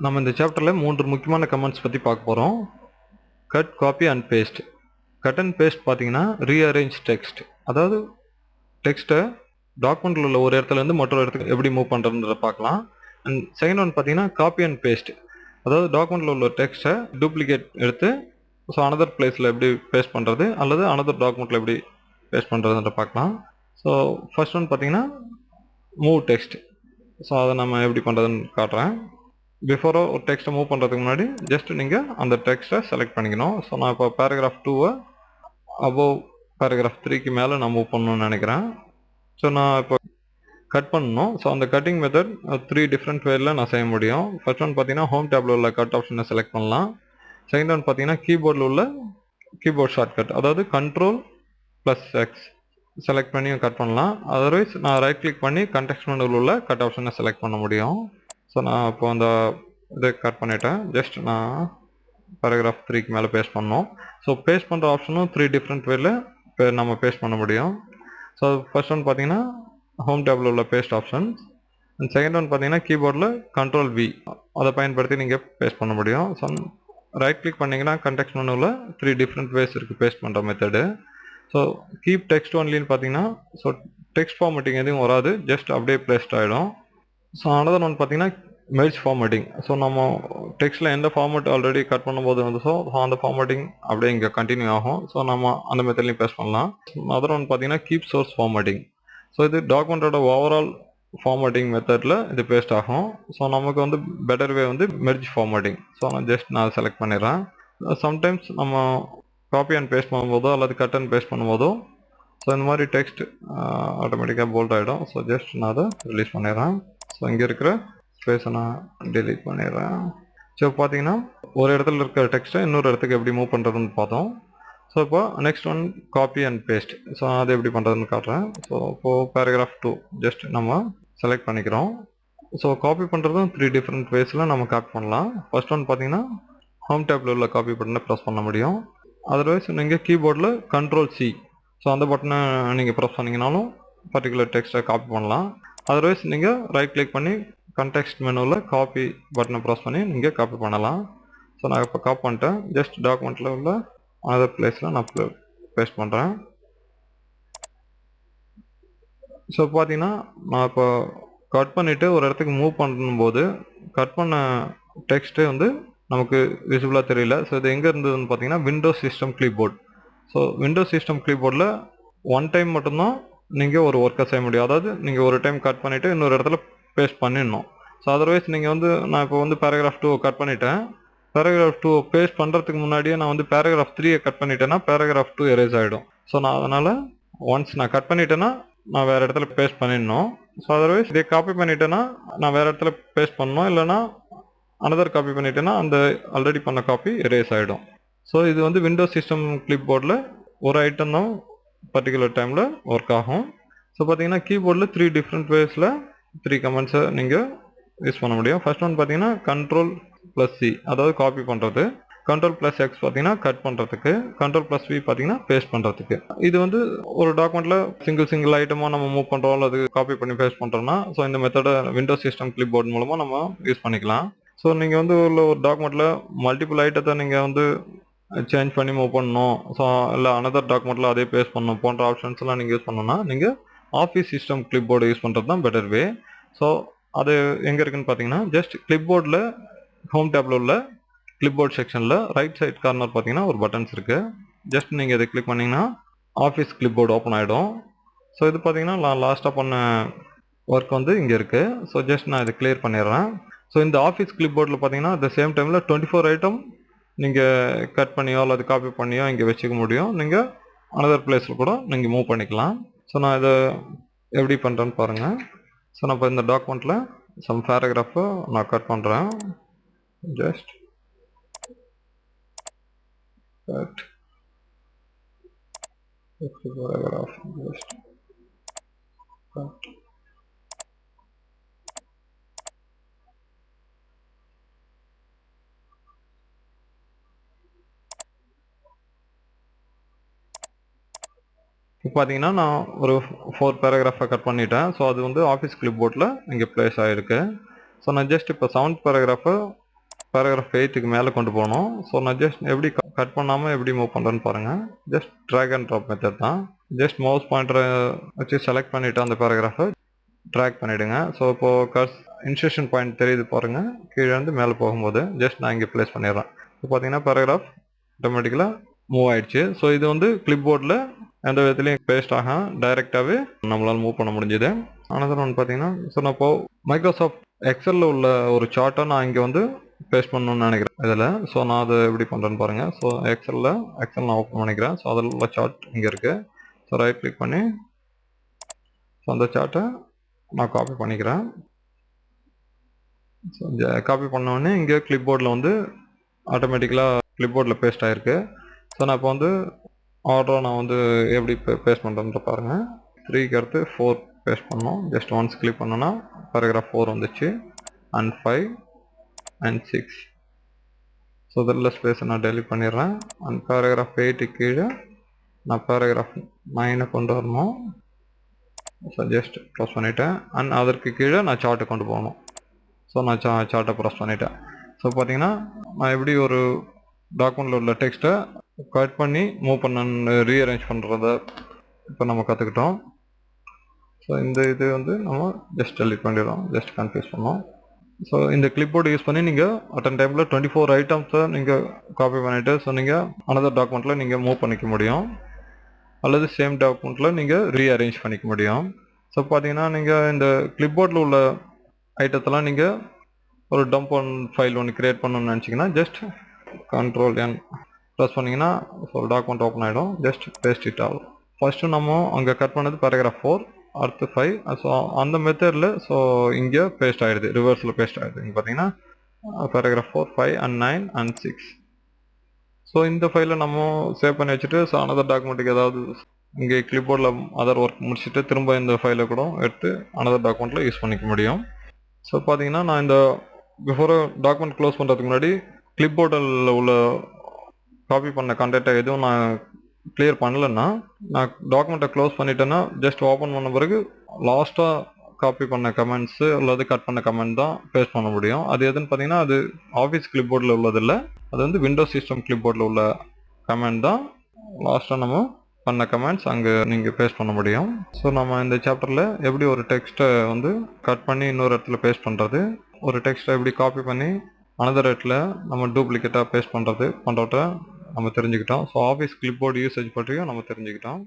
நம்ம இந்த சாப்டர்ல 3 முக்கியமான கமெண்ட்ஸ் பத்தி பார்க்க போறோம். Cut, copy and paste. Cut and paste பார்த்தீங்கன்னா ரீஅரேஞ்ச் டெக்ஸ்ட். அதாவது டெக்ஸ்ட்டை டாக்குமெண்ட்ல உள்ள ஒரு இடத்துல இருந்து மற்றொரு இடத்துக்கு எப்படி மூவ் பண்றதுன்றத பார்க்கலாம். அண்ட் செகண்ட் ஒன் பார்த்தீங்கன்னா காப்பி அண்ட் பேஸ்ட். அதாவது டாக்குமெண்ட்ல உள்ள டெக்ஸ்ட்டை டூப்ளிகேட் எடுத்து ஸோ அனதர் பிளேஸில் எப்படி பேஸ்ட் பண்ணுறது அல்லது அனதர் டாக்குமெண்ட்டில் எப்படி பேஸ்ட் பண்ணுறதுன்ற பார்க்கலாம். ஸோ ஃபர்ஸ்ட் ஒன் பார்த்தீங்கன்னா மூவ் டெக்ஸ்ட். ஸோ அதை நம்ம எப்படி பண்ணுறதுன்னு காட்டுறேன். பிஃபோராக ஒரு டெக்ஸ்ட்டை மூவ் பண்ணுறதுக்கு முன்னாடி ஜஸ்ட் நீங்கள் அந்த டெக்ஸ்ட்டை செலக்ட் பண்ணிக்கணும். ஸோ நான் இப்போ பேராகிராஃப் 2 அபோவ் பேராகிராஃப் 3க்கு மேலே நான் மூவ் பண்ணணும்னு நினைக்கிறேன். ஸோ நான் இப்போ கட் பண்ணணும். ஸோ அந்த கட்டிங் மெத்தட் 3 டிஃப்ரெண்ட் வேல நான் செய்ய முடியும். ஃபர்ஸ்ட் ஒன் பார்த்தீங்கன்னா ஹோம் டேப்ல உள்ள கட் ஆப்ஷனை செலக்ட் பண்ணலாம். செகண்ட் ஒன் பார்த்தீங்கன்னா கீபோர்டில் உள்ள கீபோர்ட் ஷார்ட்கட், அதாவது Ctrl+X செலக்ட் பண்ணி கட் பண்ணலாம். அதர்வைஸ் நான் ரைட் கிளிக் பண்ணி கான்டெக்ஸ்ட் மெனுவில் உள்ள கட் ஆப்ஷனை செலக்ட் பண்ண முடியும். ஸோ நான் இப்போ அந்த இதை கட் பண்ணிட்டேன். ஜஸ்ட் நான் பேராகிராஃப் 3க்கு மேலே பேஸ்ட் பண்ணோம். ஸோ பேஸ்ட் பண்ணுற ஆப்ஷனும் 3 டிஃப்ரெண்ட் வேல நம்ம பேஸ்ட் பண்ண முடியும். ஸோ ஃபர்ஸ்ட் ஒன் பார்த்தீங்கன்னா ஹோம் டேபில் உள்ள paste options. And second one பார்த்தீங்கன்னா கீபோர்டில் Ctrl+V அதை பயன்படுத்தி நீங்கள் பேஸ்ட் பண்ண முடியும். ஸோ ரைட் கிளிக் பண்ணிங்கன்னா கான்டெக்ஸ்ட் மெனுவில் 3 டிஃப்ரெண்ட் வேஸ் இருக்குது பேஸ்ட் பண்ணுற மெத்தடு. ஸோ கீப் டெக்ஸ்ட் ஒன்லின்னு பார்த்தீங்கன்னா ஸோ டெக்ஸ்ட் ஃபார்மேட்டிங் எதுவும் வராது, ஜஸ்ட் அப்படியே பேஸ்ட் ஆகிடும். ஸோ அனதர் ஒன் பார்த்தீங்கன்னா மெர்ஜ் ஃபார்மேட்டிங். ஸோ நம்ம டெக்ஸ்ட்டில் எந்த ஃபார்மேட் ஆல்ரெடி கட் பண்ணும்போது வந்து ஸோ அந்த ஃபார்மேட்டிங் அப்படியே இங்கே கண்டினியூ ஆகும். ஸோ நம்ம அந்த மெத்தட்லையும் பேஸ்ட் பண்ணலாம். அதர் ஒன் பார்த்தீங்கன்னா கீப் சோர்ஸ் ஃபார்மேட்டிங். ஸோ இது டாக்குமெண்ட்டோட ஓவரால் ஃபார்மேட்டிங் மெத்தடில் இது பேஸ்ட் ஆகும். ஸோ நமக்கு வந்து பெட்டர் வே வந்து மெர்ஜ் ஃபார்மேட்டிங். ஸோ நான் செலக்ட் பண்ணிடுறேன். சம்டைம்ஸ் நம்ம காப்பி அண்ட் பேஸ்ட் பண்ணும்போதோ அல்லது கட் அண்ட் பேஸ்ட் பண்ணும்போதோ ஸோ இந்த மாதிரி டெக்ஸ்ட் ஆட்டோமேட்டிக்காக போல்ட் ஆகிடும். ஸோ ஜஸ்ட் நான் அதை ரிலீஸ் பண்ணிடுறேன். ஸோ இங்கே இருக்கிற ஸ்பேஸை நான் டெலீட் பண்ணிடுறேன். ஸோ பார்த்தீங்கன்னா ஒரு இடத்துல இருக்கிற டெக்ஸ்ட்டை இன்னொரு இடத்துக்கு எப்படி மூவ் பண்ணுறதுன்னு பார்த்தோம். ஸோ இப்போ next one copy and paste. So அது எப்படி பண்ணுறதுன்னு காட்டுறேன். ஸோ இப்போது பேராகிராஃப் 2 ஜஸ்ட் நம்ம செலக்ட் பண்ணிக்கிறோம். ஸோ காப்பி பண்ணுறதும் 3 டிஃப்ரெண்ட் வேஸில் நம்ம காப்பி பண்ணலாம். ஃபர்ஸ்ட் ஒன் பார்த்தீங்கன்னா ஹோம் டேப்பில் உள்ள காப்பி பட்டனை ப்ரெஸ் பண்ண முடியும். அதர்வைஸ் நீங்கள் கீபோர்டில் Ctrl+C ஸோ அந்த பட்டனை நீங்கள் ப்ரெஸ் பண்ணிங்கனாலும் பர்டிகுலர் டெக்ஸ்ட்டை காப்பி பண்ணலாம். அதர்வைஸ் நீங்கள் ரைட் கிளிக் பண்ணி கான்டெக்ஸ்ட் மெனுவில் காப்பி பட்டனை ப்ரெஸ் பண்ணி நீங்கள் காப்பி பண்ணலாம். ஸோ நான் இப்போ காப்பி பண்ணிட்டேன். ஜஸ்ட் டாக்குமெண்ட்டில் உள்ள அதர் பிளேஸில் நான் பேஸ்ட் பண்ணுறேன். ஸோ பார்த்தீங்கன்னா நான் இப்போ கட் பண்ணிவிட்டு ஒரு இடத்துக்கு மூவ் பண்ணும்போது கட் பண்ண டெக்ஸ்ட்டே வந்து நமக்கு விசிபிளாக தெரியல. ஸோ இது எங்கே இருந்ததுன்னு பார்த்தீங்கன்னா Windows system clipboard. So Windows system கிளிப்போர்டில் ஒன் டைம் மட்டும்தான் நீங்கள் ஒரு ஒர்க்கை செய்ய முடியும். அதாவது நீங்கள் ஒரு டைம் கட் பண்ணிவிட்டு இன்னொரு இடத்துல பேஸ்ட் பண்ணிடணும். ஸோ அதர்வைஸ் நீங்கள் வந்து நான் இப்போ வந்து பேராகிராஃப் 2 கட் பண்ணிவிட்டேன். பேராகிராஃப் 2 பேஸ்ட் பண்ணுறதுக்கு முன்னாடியே நான் வந்து பேராகிராஃப் 3 கட் பண்ணிட்டேன்னா பேராகிராஃப் 2 எரேஸ் ஆகிடும். ஸோ நான் அதனால் ஒன்ஸ் நான் கட் பண்ணிட்டேன்னா நான் வேறு இடத்துல பேஸ்ட் பண்ணிடணும். ஸோ அதர்வைஸ் இதே காப்பி பண்ணிட்டேன்னா நான் வேறு இடத்துல பேஸ்ட் பண்ணணும், இல்லைனா அனதர் காப்பி பண்ணிட்டேன்னா அந்த ஆல்ரெடி பண்ண காப்பி எரேஸ் ஆகிடும். ஸோ இது வந்து விண்டோஸ் சிஸ்டம் கிளிப் போர்டில் ஒரு ஐட்டம் தான் பர்டிகுலர் டைமில் ஒர்க் ஆகும். ஸோ பார்த்தீங்கன்னா கீபோர்டில் 3 டிஃப்ரெண்ட் வேஸில் 3 கமெண்ட்ஸை நீங்கள் யூஸ் பண்ண முடியும். ஃபர்ஸ்ட் ஒன் பார்த்தீங்கன்னா Ctrl+C அதாவது காப்பி பண்ணுறது, Ctrl+X பார்த்தீங்கன்னா கட் பண்ணுறதுக்கு, Ctrl+V பார்த்தீங்கன்னா பேஸ்ட் பண்ணுறதுக்கு. இது வந்து ஒரு டாக்குமெண்ட்டில் சிங்கிள் ஐட்டமாக நம்ம மூவ் பண்ணுறோம் அல்லது காப்பி பண்ணி பேஸ்ட் பண்ணுறோம்னா ஸோ இந்த மெத்தடை விண்டோஸ் சிஸ்டம் கிளிப் போர்டு மூலமாக நம்ம யூஸ் பண்ணிக்கலாம். ஸோ நீங்கள் வந்து ஒரு டாக்குமெண்ட்டில் மல்டிபிள் ஐட்டத்தை நீங்கள் வந்து சேஞ்ச் பண்ணி மூவ் பண்ணணும், ஸோ இல்லை அனதர் டாக்குமெண்ட்டில் அதே பேஸ்ட் பண்ணணும் போன்ற ஆப்ஷன்ஸ்லாம் நீங்கள் யூஸ் பண்ணணும்னா நீங்கள் office system clip board use பண்ணுறது தான் பெட்டர் வே. ஸோ அது எங்கே இருக்குன்னு பார்த்தீங்கன்னா ஜஸ்ட் கிளிப் போர்டில் ஹோம் டேப்பில் உள்ள கிளிப் போர்ட் செக்ஷனில் ரைட் சைட் கார்னர் பார்த்தீங்கன்னா ஒரு பட்டன்ஸ் இருக்குது. ஜஸ்ட் நீங்கள் இதை கிளிக் பண்ணிங்கன்னா ஆஃபீஸ் கிளிப் போர்டு ஓப்பன் ஆகிடும். ஸோ இது பார்த்தீங்கன்னா நான் லாஸ்ட்டாக பண்ண ஒர்க் வந்து இங்கே இருக்குது. ஸோ ஜஸ்ட் நான் இதை கிளியர் பண்ணிடுறேன். ஸோ இந்த ஆஃபீஸ் கிளிப் போர்டில் பார்த்தீங்கன்னா அட் த சேம் டைமில் 24 ஐட்டம் நீங்கள் கட் பண்ணியோ அல்லது காப்பி பண்ணியோ இங்கே வச்சுக்க முடியும். நீங்கள் அனதர் பிளேஸில் கூட நீங்கள் மூவ் பண்ணிக்கலாம். ஸோ நான் இதை எப்படி பண்ணுறேன்னு பாருங்கள். ஸோ நான் இப்போ இந்த டாக்குமெண்ட்டில் சம் பேராகிராஃபை நான் கட் பண்ணுறேன். Just cut paragraph just cut. இப்போ பார்த்தீங்கன்னா நான் ஒரு 4 பேராகிராஃபை கட் பண்ணிட்டேன். ஸோ அது வந்து ஆஃபீஸ் கிளிப் போர்டில் இங்கே ப்ளேஸ் ஆகிருக்கு. ஸோ நான் ஜஸ்ட் இப்போ 7th பேராகிராஃபை பேராகிராஃப் 8க்கு மேலே கொண்டு போகணும். ஸோ நான் ஜஸ்ட் எப்படி கட் பண்ணாமல் எப்படி மூவ் பண்ணுறேன்னு பாருங்கள். Just drag and drop method தான். ஜஸ்ட் மவுஸ் பாயிண்டரை வச்சு செலக்ட் பண்ணிவிட்டு அந்த பேராகிராஃபை ட்ராக் பண்ணிவிடுங்க. ஸோ இப்போது இன்சர்ஷன் பாயிண்ட் தெரியுது பாருங்கள், கீழே வந்து மேலே போகும்போது ஜஸ்ட் நான் இங்கே ப்ளேஸ் பண்ணிடுறேன். இப்போ பார்த்தீங்கன்னா பேராகிராஃப் ஆட்டோமேட்டிக்கலாக மூவ் ஆயிடுச்சு. ஸோ இது வந்து கிளிப் போர்டில் எந்த விதத்துலையும் பேஸ்ட் ஆக டைரெக்டாகவே நம்மளால் மூவ் பண்ண முடிஞ்சுது. அனதர் ஒன் பார்த்தீங்கன்னா, ஸோ நான் இப்போது மைக்ரோசாஃப்ட் எக்ஸலில் உள்ள ஒரு சார்ட்டை நான் இங்கே வந்து பேஸ்ட் பண்ணணும்னு நினைக்கிறேன் இதில். ஸோ நான் அதை எப்படி பண்ணுறேன்னு பாருங்கள். ஸோ எக்ஸல் நான் ஓப்பன் பண்ணிக்கிறேன். ஸோ அதில் உள்ள சார்ட் இங்கே இருக்குது. ஸோ ரைட் கிளிக் பண்ணி ஸோ அந்த சார்ட்டை நான் காப்பி பண்ணிக்கிறேன். ஸோ காப்பி பண்ணோடனே இங்கே கிளிப் போர்டில் வந்து ஆட்டோமேட்டிக்கலாக கிளிப் போர்டில் பேஸ்ட் ஆகிருக்கு. ஸோ நான் இப்போ வந்து ஆர்டராக நான் வந்து எப்படி பேஸ்ட் பண்ணுறேன்ற பாருங்கள். 3க்கு அடுத்து 4 பேஸ்ட் பண்ணோம். ஜஸ்ட் ஒன்ஸ் கிளிக் பண்ணோன்னா பேராகிராஃப் 4 வந்துச்சு, அண்ட் 5 அண்ட் 6. ஸோ இதில் ஸ்பேஸை நான் டெலிட் பண்ணிடுறேன். அண்ட் பேராகிராஃப் 8க்கு கீழே நான் பேராகிராஃப் 9 கொண்டு வரணும். ஸோ ஜஸ்ட் க்ளோஸ் பண்ணிவிட்டேன். அண்ட் அதற்கு கீழே நான் சார்ட்டை கொண்டு போகணும். ஸோ நான் சார்ட்டை ப்ரெஸ் பண்ணிவிட்டேன். ஸோ பார்த்தீங்கன்னா நான் எப்படி ஒரு டாக்குமெண்ட்டில் உள்ள டெக்ஸ்ட்டை கட் பண்ணி மூவ் பண்ண ரீஅரேஞ்ச் பண்ணுறத இப்போ நம்ம கற்றுக்கிட்டோம். ஸோ இந்த இது வந்து நம்ம ஜஸ்ட் டெலிட் பண்ணிடுறோம், ஜஸ்ட் கன்ஃபியூஸ் பண்ணோம். ஸோ இந்த கிளிப்போர்டு யூஸ் பண்ணி நீங்கள் அட்டன் டைமில் 24 ஐட்டம்ஸை நீங்கள் காப்பி பண்ணிவிட்டு ஸோ நீங்கள் அனதர் டாக்குமெண்ட்டில் நீங்கள் மூவ் பண்ணிக்க முடியும், அல்லது சேம் டாக்குமெண்ட்டில் நீங்கள் ரீஅரேஞ்ச் பண்ணிக்க முடியும். ஸோ பார்த்தீங்கன்னா நீங்கள் இந்த கிளிப்போர்டில் உள்ள ஐட்டத்தெல்லாம் நீங்கள் ஒரு டம்ப் ஃபைல் ஒன்று க்ரியேட் பண்ணணும்னு நினச்சிங்கன்னா ஜஸ்ட் Ctrl+N ப்ரெஸ் பண்ணிங்கன்னா ஸோ டாக்குமெண்ட் ஓப்பன் ஆகிடும். ஜஸ்ட் பேஸ்ட் இட் ஆகும். ஃபஸ்ட்டு நம்ம அங்கே கட் பண்ணது பேராகிராஃப் 4, அடுத்து 5. ஸோ அந்த மெத்தடில் ஸோ இங்கே பேஸ்ட் ஆகிடுது, ரிவர்ஸில் பேஸ்ட் ஆகிடுது. இங்கே பார்த்தீங்கன்னா பேராகிராஃப் 4, 5 அண்ட் 9 அண்ட் 6. ஸோ இந்த ஃபைலை நம்ம சேவ் பண்ணி வச்சுட்டு ஸோ அனதர் டாக்குமெண்ட்டுக்கு ஏதாவது இங்கே கிளிப்போர்டில் அதர் ஒர்க் முடிச்சுட்டு திரும்ப இந்த ஃபைலை கூட எடுத்து அனதர் டாக்குமெண்ட்டில் யூஸ் பண்ணிக்க முடியும். ஸோ பார்த்தீங்கன்னா நான் இந்த பிஃபோர் டாக்குமெண்ட் க்ளோஸ் பண்ணுறதுக்கு முன்னாடி கிளிப்போர்டில் உள்ள காப்பி பண்ண கண்டென்ட்டை எதுவும் நான் கிளியர் பண்ணலைன்னா நான் டாக்குமெண்ட்டை க்ளோஸ் பண்ணிட்டேன்னா ஜஸ்ட் ஓப்பன் பண்ண பிறகு லாஸ்ட்டாக காப்பி பண்ண கமெண்ட்ஸு அல்லது கட் பண்ண கமெண்ட் தான் பேஸ்ட் பண்ண முடியும். அது எதுன்னு பார்த்தீங்கன்னா அது ஆஃபீஸ் கிளிப்போர்டில் உள்ளதில்லை, அது வந்து விண்டோஸ் சிஸ்டம் கிளிப்போர்டில் உள்ள கமெண்ட் தான் லாஸ்ட்டாக நம்ம பண்ண கமெண்ட்ஸ் அங்கே நீங்கள் பேஸ்ட் பண்ண முடியும். ஸோ நம்ம இந்த சாப்டரில் எப்படி ஒரு டெக்ஸ்ட்டை வந்து கட் பண்ணி இன்னொரு இடத்துல பேஸ்ட் பண்ணுறது, ஒரு டெக்ஸ்ட்டை எப்படி காப்பி பண்ணி அனதர் இடத்துல நம்ம டூப்ளிகேட்டாக பேஸ்ட் பண்ணுறவற்றை நம்ம தெரிஞ்சுக்கிட்டோம். ஸோ ஆஃபீஸ் கிளிப்போர்டு யூசேஜ் பற்றியும் நம்ம தெரிஞ்சுக்கிட்டோம்.